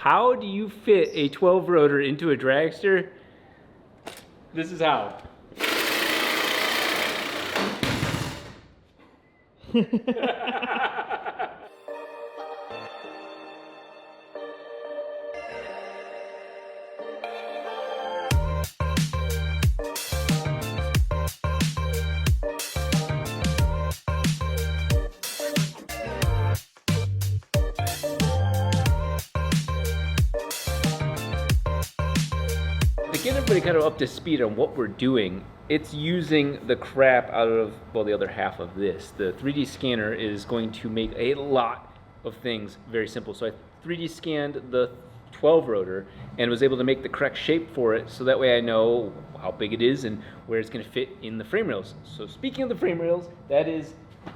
how do you fit a 12 rotor into a dragster? This is how. To get everybody kind of up to speed on what we're doing, it's using the crap out of, well, the other half of this. The 3D scanner is going to make a lot of things very simple. So I 3D scanned the 12 rotor and was able to make the correct shape for it, so that way I know how big it is and where it's going to fit in the frame rails. So speaking of the frame rails, that is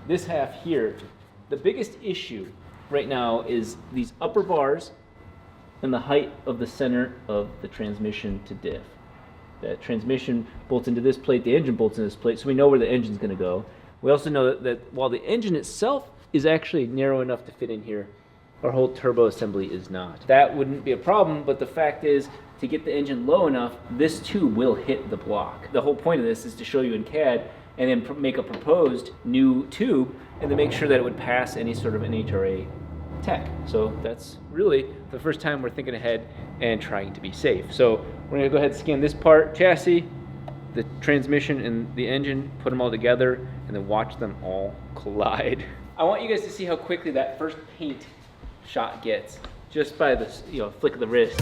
this half here. The biggest issue right now is these upper bars and the height of the center of the transmission to diff. That transmission bolts into this plate, the engine bolts into this plate, so we know where the engine's going to go. We also know that while the engine itself is actually narrow enough to fit in here, our whole turbo assembly is not. That wouldn't be a problem, but the fact is, to get the engine low enough, this tube will hit the block. The whole point of this is to show you in CAD and then make a proposed new tube and to make sure that it would pass any sort of NHRA tech. So that's really the first time we're thinking ahead and trying to be safe. So we're going to go ahead and scan this part, chassis, the transmission and the engine, put them all together, and then watch them all collide. I want you guys to see how quickly that first paint shot gets just by the flick of the wrist.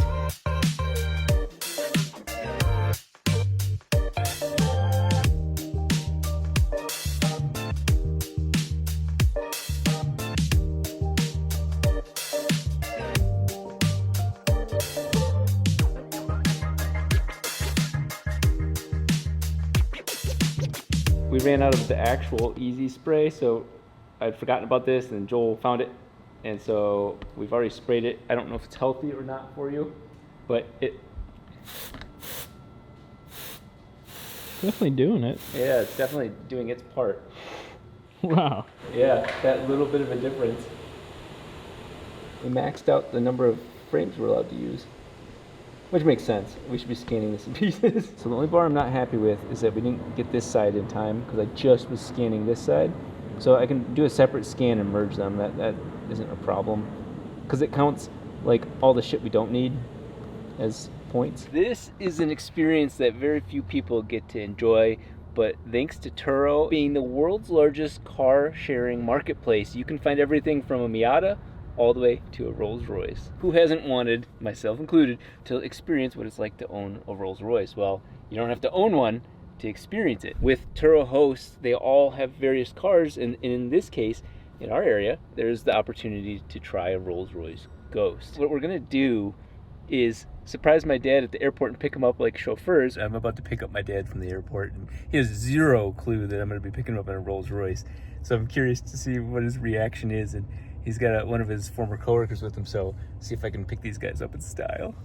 We ran out of the actual easy spray, so I'd forgotten about this, and Joel found it, and so we've already sprayed it. I don't know if it's healthy or not for you, but it... Definitely doing it. Yeah, it's definitely doing its part. Wow. Yeah, that little bit of a difference. We maxed out the number of frames we're allowed to use, which makes sense. We should be scanning this in pieces. So the only bar I'm not happy with is that we didn't get this side in time, because I just was scanning this side. So I can do a separate scan and merge them. That isn't a problem, because it counts like all the shit we don't need as points. This is an experience that very few people get to enjoy, but thanks to Turo being the world's largest car sharing marketplace, you can find everything from a Miata all the way to a Rolls Royce. Who hasn't wanted, myself included, to experience what it's like to own a Rolls Royce? Well, you don't have to own one to experience it. With Turo hosts, they all have various cars, and in this case, in our area, there's the opportunity to try a Rolls Royce Ghost. What we're gonna do is surprise my dad at the airport and pick him up like chauffeurs. I'm about to pick up my dad from the airport, and he has zero clue that I'm gonna be picking him up in a Rolls Royce. So I'm curious to see what his reaction is, and he's got one of his former coworkers with him, so see if I can pick these guys up in style.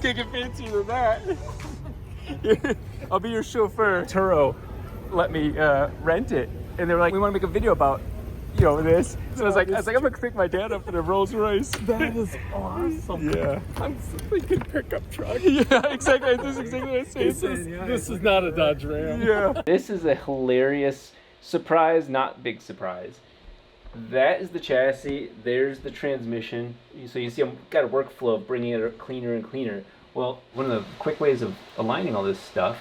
Can't get fancier than that. I'll be your chauffeur. Turo let me rent it, and they were like, we want to make a video about this. So I was like, I'm gonna pick my dad up in a Rolls Royce. That is awesome. Yeah. I'm thinking pickup truck. Yeah, exactly. This is exactly what I say. This is not a Dodge Ram. Yeah. This is a hilarious surprise, not big surprise. That is the chassis. There's the transmission. So you see, I've got a workflow of bringing it cleaner and cleaner. Well, one of the quick ways of aligning all this stuff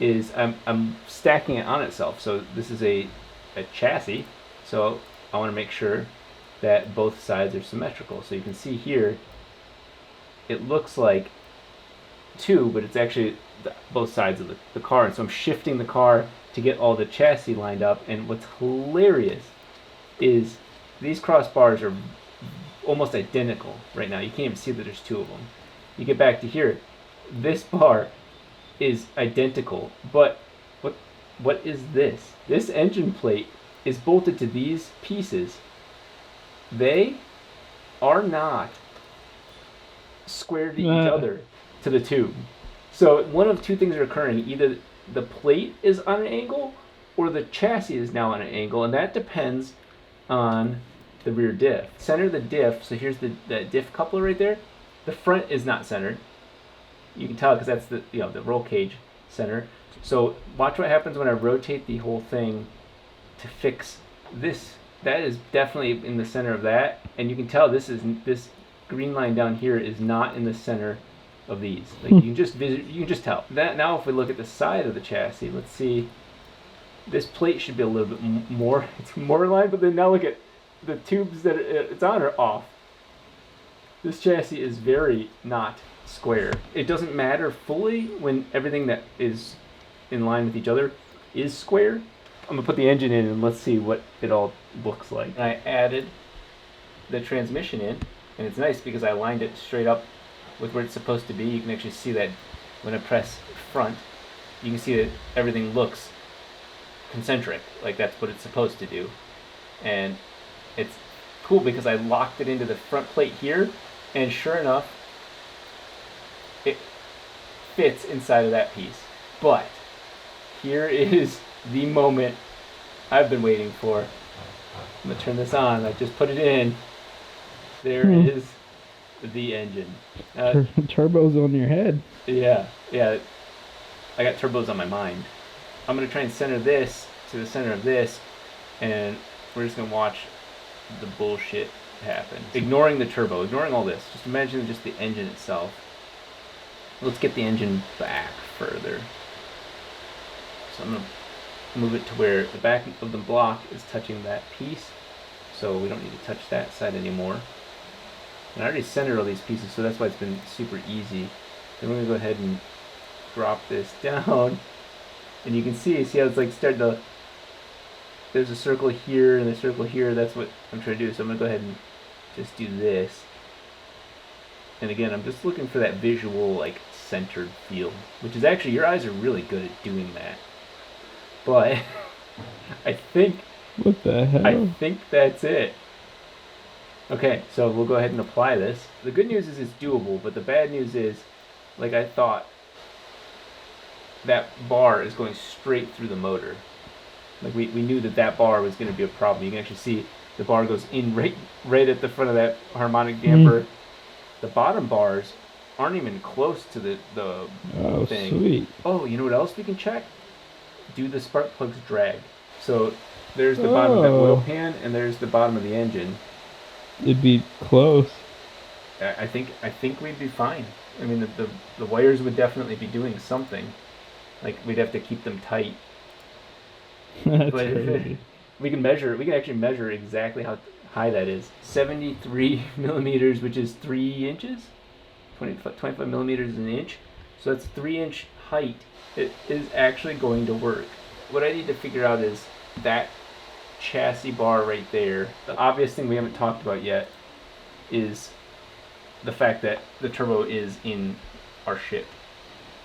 is I'm stacking it on itself. So this is a chassis. So I want to make sure that both sides are symmetrical. So you can see here, it looks like two, but it's actually both sides of the car. And so I'm shifting the car to get all the chassis lined up. And what's hilarious is these crossbars are almost identical right now. You can't even see that there's two of them. You get back to here, this bar is identical, but what is this? This engine plate is bolted to these pieces. They are not squared to each other to the tube. So one of two things are occurring. Either the plate is on an angle or the chassis is now on an angle, and that depends on the rear diff. Center the diff, so here's the diff coupler right there. The front is not centered. You can tell because that's the the roll cage center. So watch what happens when I rotate the whole thing to fix this. That is definitely in the center of that, and you can tell this green line down here is not in the center of these. Like you can just tell. That now if we look at the side of the chassis, let's see. This plate should be a little bit more. It's more aligned, but then now look at the tubes that it's on are off. This chassis is very not square. It doesn't matter fully when everything that is in line with each other is square. I'm gonna put the engine in and let's see what it all looks like. And I added the transmission in, and it's nice because I lined it straight up with where it's supposed to be. You can actually see that when I press front, you can see that everything looks concentric, like that's what it's supposed to do. And it's cool because I locked it into the front plate here, and sure enough, it fits inside of that piece. But here is the moment I've been waiting for. I'm gonna turn this on. I just put it in. There is the engine. Turbos on your head. Yeah. I got turbos on my mind. I'm gonna try and center this to the center of this, and we're just gonna watch the bullshit happen. Ignoring the turbo, ignoring all this. Just imagine just the engine itself. Let's get the engine back further. So I'm gonna move it to where the back of the block is touching that piece, so we don't need to touch that side anymore. And I already centered all these pieces, so that's why it's been super easy. Then we're gonna go ahead and drop this down, and you can see how it's like starting to. There's a circle here and a circle here. That's what I'm trying to do. So I'm gonna go ahead and just do this. And again, I'm just looking for that visual, like, centered feel, which is actually, your eyes are really good at doing that. But I think, what the hell? I think that's it. Okay, so we'll go ahead and apply this. The good news is it's doable, but the bad news is, like I thought, that bar is going straight through the motor. Like we knew that bar was going to be a problem. You can actually see the bar goes in right at the front of that harmonic damper. The bottom bars aren't even close to the thing. Sweet. Oh, you know what else we can check? Do the spark plugs drag? So there's the bottom of that oil pan, and there's the bottom of the engine. It'd be close. I think we'd be fine. I mean, the wires would definitely be doing something. Like we'd have to keep them tight. That's but crazy. we can actually measure exactly how high that is. 73 millimeters, which is 3 inches. 25 millimeters is an inch. So that's 3-inch height. It is actually going to work. What I need to figure out is that chassis bar right there. The obvious thing we haven't talked about yet is the fact that the turbo is in our ship.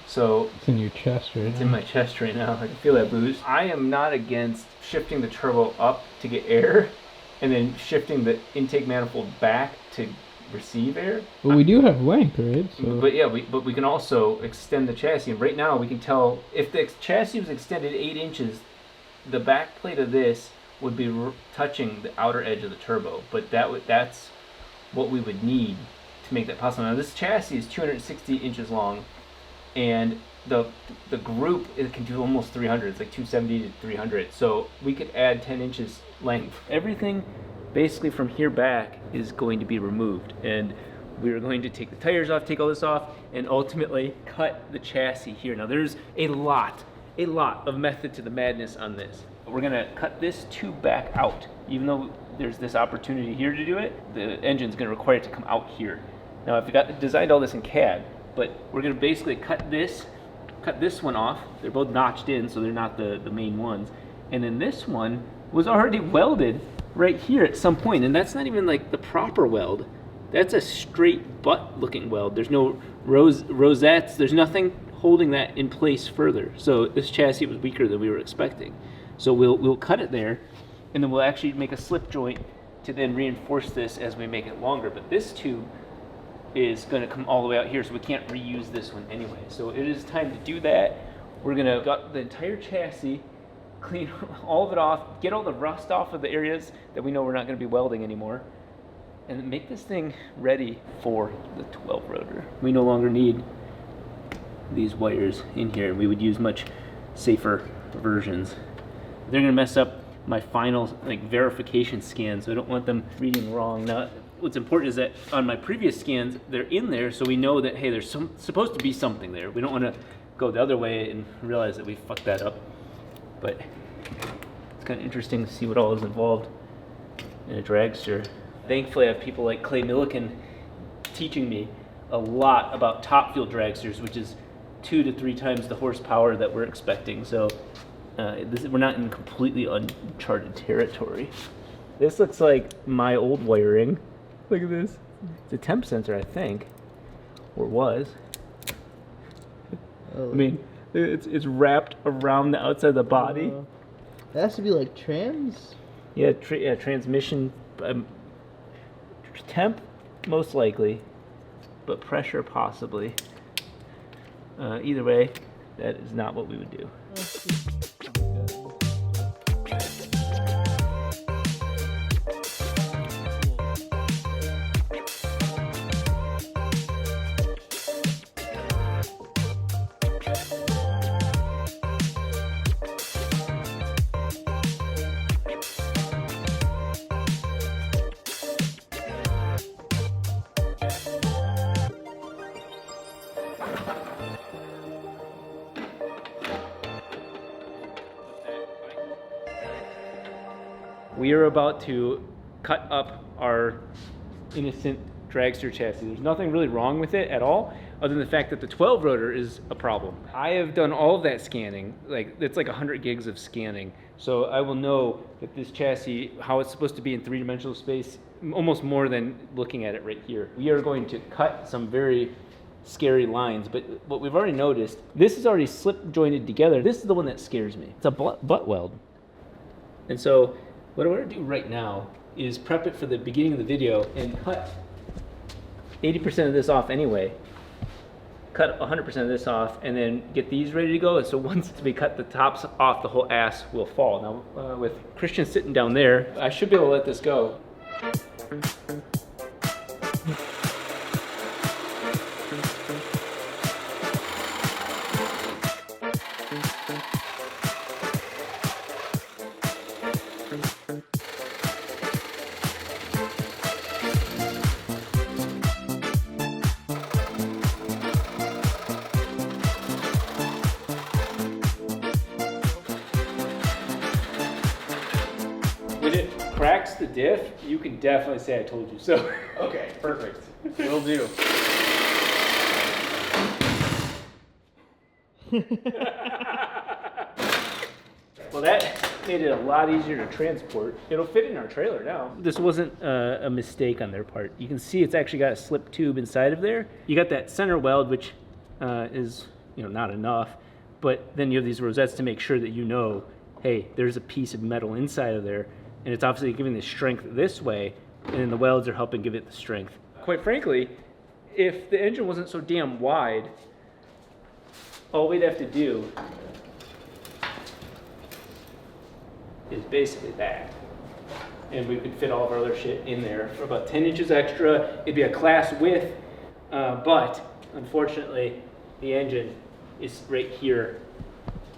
So it's in your chest right now. It's in my chest right now. I can feel that boost. I am not against shifting the turbo up to get air and then shifting the intake manifold back to receive air. But we do have length, right? So. But yeah, we can also extend the chassis. And right now we can tell if the chassis was extended 8 inches, the back plate of this would be touching the outer edge of the turbo. But that's what we would need to make that possible. Now this chassis is 260 inches long. And the group, it can do almost 300. It's like 270 to 300. So we could add 10 inches length. Everything basically from here back is going to be removed. And we're going to take the tires off, take all this off, and ultimately cut the chassis here. Now there's a lot of method to the madness on this. We're going to cut this tube back out. Even though there's this opportunity here to do it, the engine's going to require it to come out here. Now I've designed all this in CAD. But we're going to basically cut this one off. They're both notched in, so they're not the main ones. And then this one was already welded right here at some point. And that's not even like the proper weld. That's a straight butt-looking weld. There's no rosettes. There's nothing holding that in place further. So this chassis was weaker than we were expecting. So we'll cut it there, and then we'll actually make a slip joint to then reinforce this as we make it longer. But this tube is going to come all the way out here, so we can't reuse this one anyway. So it is time to do that. We're going to gut the entire chassis, clean all of it off, get all the rust off of the areas that we know we're not going to be welding anymore, and make this thing ready for the 12 rotor. We no longer need these wires in here. We would use much safer versions. They're going to mess up my final verification scan, so I don't want them reading wrong. Now, what's important is that on my previous scans, they're in there, so we know that, hey, there's supposed to be something there. We don't want to go the other way and realize that we fucked that up. But it's kind of interesting to see what all is involved in a dragster. Thankfully, I have people like Clay Milliken teaching me a lot about top fuel dragsters, which is 2 to 3 times the horsepower that we're expecting. So we're not in completely uncharted territory. This looks like my old wiring. Look at this. It's a temp sensor, I think, or was. Oh. I mean, it's wrapped around the outside of the body. That has to be like trans? Yeah, transmission. Temp, most likely, but pressure possibly. Either way, that is not what we would do. We are about to cut up our innocent dragster chassis. There's nothing really wrong with it at all, other than the fact that the 12 rotor is a problem. I have done all of that scanning, it's like 100 gigs of scanning. So I will know that this chassis, how it's supposed to be in 3-dimensional space, almost more than looking at it right here. We are going to cut some very scary lines, but what we've already noticed, this is already slip jointed together. This is the one that scares me. It's a butt weld. And so what I want to do right now is prep it for the beginning of the video and cut 80% of this off anyway. Cut 100% of this off and then get these ready to go. And so once we cut the tops off, the whole ass will fall. Now with Christian sitting down there, I should be able to let this go. When it cracks the diff, you can definitely say I told you so. Okay, perfect. Will do. Well, that made it a lot easier to transport. It'll fit in our trailer now. This wasn't a mistake on their part. You can see it's actually got a slip tube inside of there. You got that center weld, which is not enough, but then you have these rosettes to make sure that hey, there's a piece of metal inside of there, and it's obviously giving the strength this way, and then the welds are helping give it the strength. Quite frankly, if the engine wasn't so damn wide, all we'd have to do is basically that. And we could fit all of our other shit in there for about 10 inches extra. It'd be a class width, but unfortunately, the engine is right here.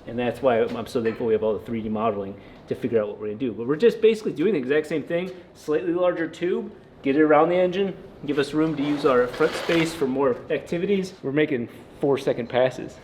And that's why I'm so thankful we have all the 3D modeling to figure out what we're gonna do. But we're just basically doing the exact same thing, slightly larger tube, get it around the engine, give us room to use our front space for more activities. We're making 4-second passes.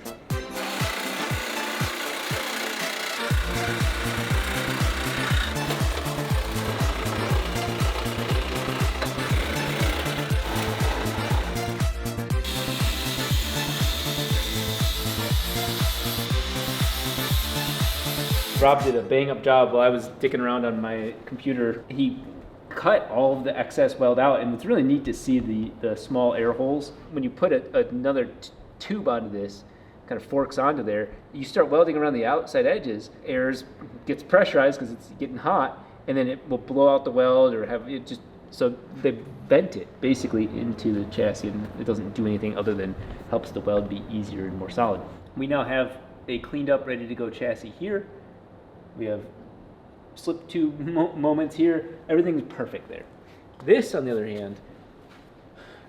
Rob did a bang-up job while I was dicking around on my computer. He cut all of the excess weld out, and it's really neat to see the small air holes. When you put another tube onto this, kind of forks onto there, you start welding around the outside edges, air gets pressurized because it's getting hot, and then it will blow out the weld or have it just So they bent it basically into the chassis, and it doesn't do anything other than helps the weld be easier and more solid. We now have a cleaned up, ready to go chassis here. We have slip tube moments here. Everything's perfect there. This, on the other hand,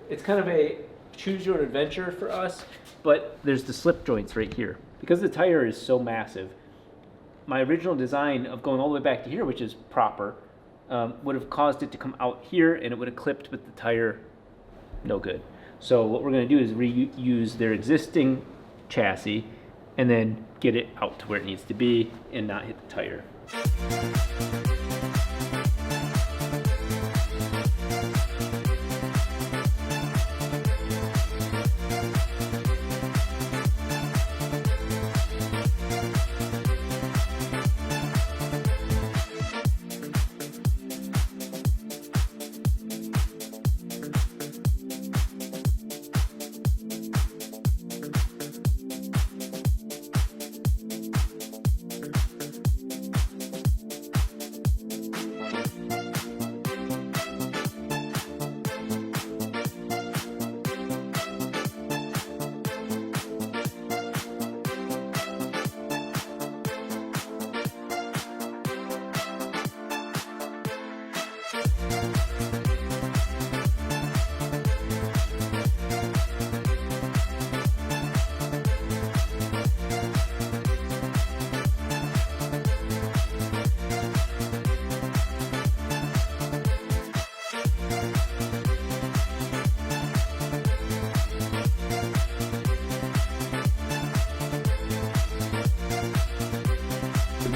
it's kind of a choose your own adventure for us, but there's the slip joints right here. Because the tire is so massive, my original design of going all the way back to here, which is proper, would have caused it to come out here, and it would have clipped with the tire. No good. So what we're going to do is reuse their existing chassis and then get it out to where it needs to be and not hit the tire.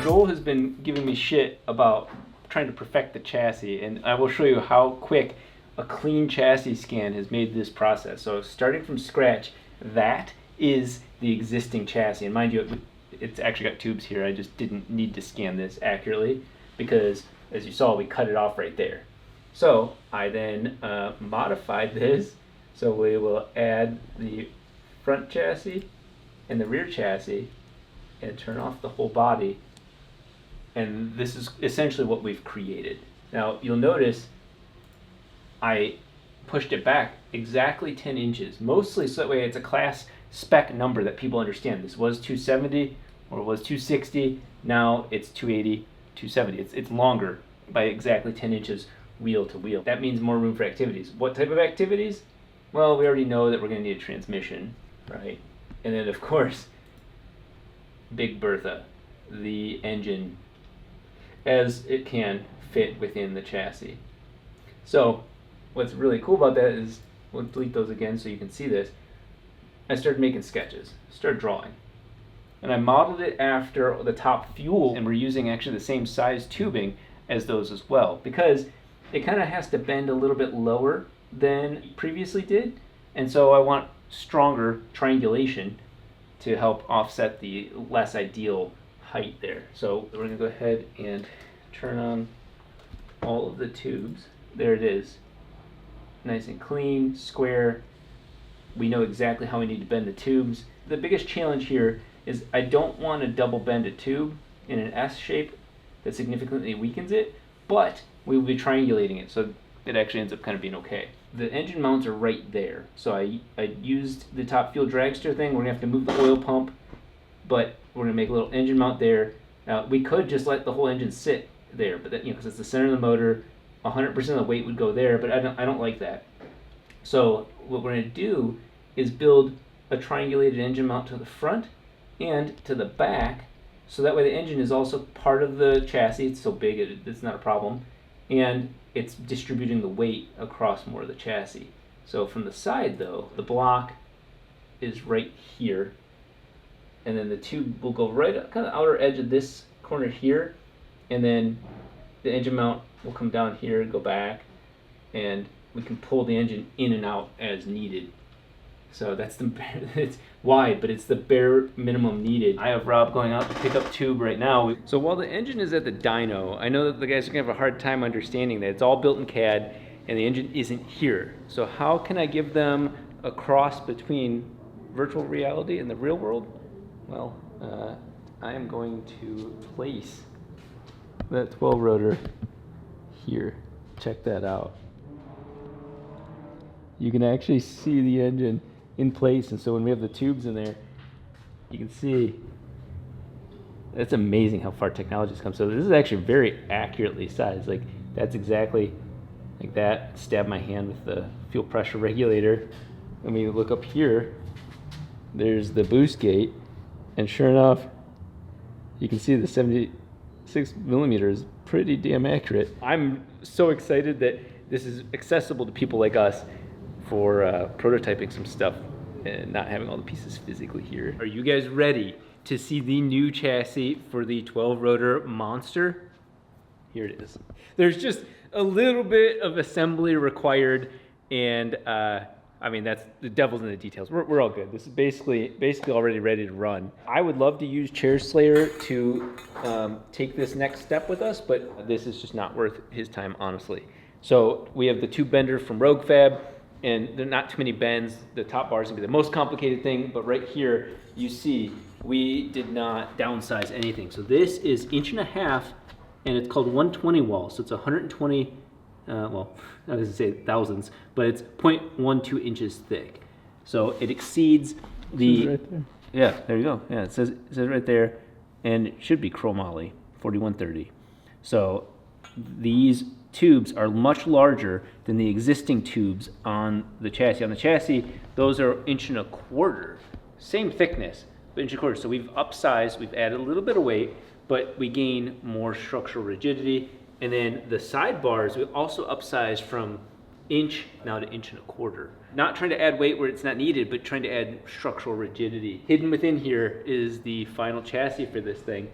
Joel has been giving me shit about trying to perfect the chassis, and I will show you how quick a clean chassis scan has made this process. So starting from scratch, that is the existing chassis. And mind you, it's actually got tubes here. I just didn't need to scan this accurately because, as you saw, we cut it off right there. So I then modified this. So we will add the front chassis and the rear chassis and turn off the whole body. And this is essentially what we've created. Now you'll notice I pushed it back exactly 10 inches, mostly so that way it's a class spec number that people understand. This was 270 or it was 260, now it's 280, 270. It's longer by exactly 10 inches wheel to wheel. That means more room for activities. What type of activities? Well, we already know that we're going to need a transmission, right? And then of course, Big Bertha, the engine, as it can fit within the chassis. So what's really cool about that is, we'll delete those again so you can see this. I started making sketches, started drawing. And I modeled it after the top fuel, and we're using actually the same size tubing as those as well, because it kind of has to bend a little bit lower than previously did. And so I want stronger triangulation to help offset the less ideal height there. So we're going to go ahead and turn on all of the tubes. There it is. Nice and clean, square. We know exactly how we need to bend the tubes. The biggest challenge here is I don't want to double bend a tube in an S shape that significantly weakens it, but we will be triangulating it, so it actually ends up kind of being okay. The engine mounts are right there. So I used the top fuel dragster thing. We're going to have to move the oil pump, but we're going to make a little engine mount there. Now, we could just let the whole engine sit there, but that, because it's the center of the motor, 100% of the weight would go there, but I don't like that. So what we're going to do is build a triangulated engine mount to the front and to the back, so that way the engine is also part of the chassis. It's so big it's not a problem, and it's distributing the weight across more of the chassis. So from the side though, the block is right here, and then the tube will go right up, kind of outer edge of this corner here, and then the engine mount will come down here and go back, and we can pull the engine in and out as needed. So that's it's wide, but it's the bare minimum needed. I have Rob going out to pick up tube right now. So while the engine is at the dyno, I know that the guys are gonna have a hard time understanding that it's all built in CAD and the engine isn't here. So how can I give them a cross between virtual reality and the real world? Well, I am going to place that 12 rotor here. Check that out. you can actually see the engine in place. And so when we have the tubes in there, you can see. It's amazing how far technology has come. So this is actually very accurately sized. Like that's exactly like that. Stab my hand with the fuel pressure regulator. When we look up here, there's the boost gate, and sure enough, you can see the 76 millimeters, pretty damn accurate. I'm so excited that this is accessible to people like us for prototyping some stuff and not having all the pieces physically here. Are you guys ready to see the new chassis for the 12 rotor monster? Here it is. There's just a little bit of assembly required, and I mean, that's the devil's in the details. We're all good. This is basically already ready to run. I would love to use Chair Slayer to take this next step with us, but this is just not worth his time, honestly. So we have the tube bender from Rogue Fab, and there are not too many bends. The top bar is gonna be the most complicated thing, but right here, you see, we did not downsize anything. So this is 1.5 inches, and it's called 120 wall. So it's 120, well, I was gonna say thousandths, but it's 0.12 inches thick. So it exceeds the, Right there. yeah, there you go. Yeah, it says right there, and it should be chromoly, 4130. So these tubes are much larger than the existing tubes on the chassis. On the chassis, those are 1.25 inches, same thickness, but 1.25 inches. So we've upsized, we've added a little bit of weight, but we gain more structural rigidity. And then the sidebars, we also upsized from inch now to 1.25 inches. Not trying to add weight where it's not needed, but trying to add structural rigidity. Hidden within here is the final chassis for this thing.